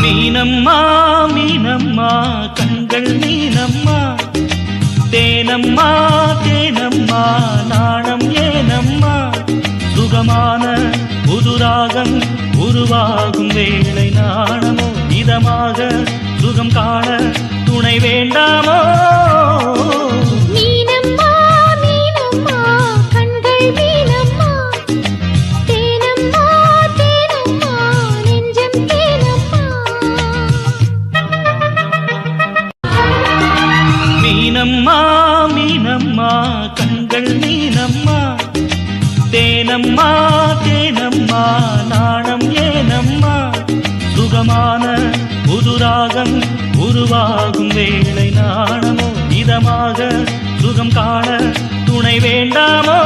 மீனம்மா மீனம்மா கண்கள் மீனம்மா தேனம்மா தேனம்மா நாணம் ஏனம்மா சுகமான புதுராகம் உருவாகும் வேளை நாணமோ இதமாக சுகம் காண துணை வேண்டாமோ மீனம்மா மீனம்மா கண்கள் மீனம்மா தேனம்மா தேனம்மா நாணம் ஏனம்மா சுகமான புதுராகம் உருவாகும் வேளை நாணமோ இதமாக சுகம் காண துணை வேண்டாமோ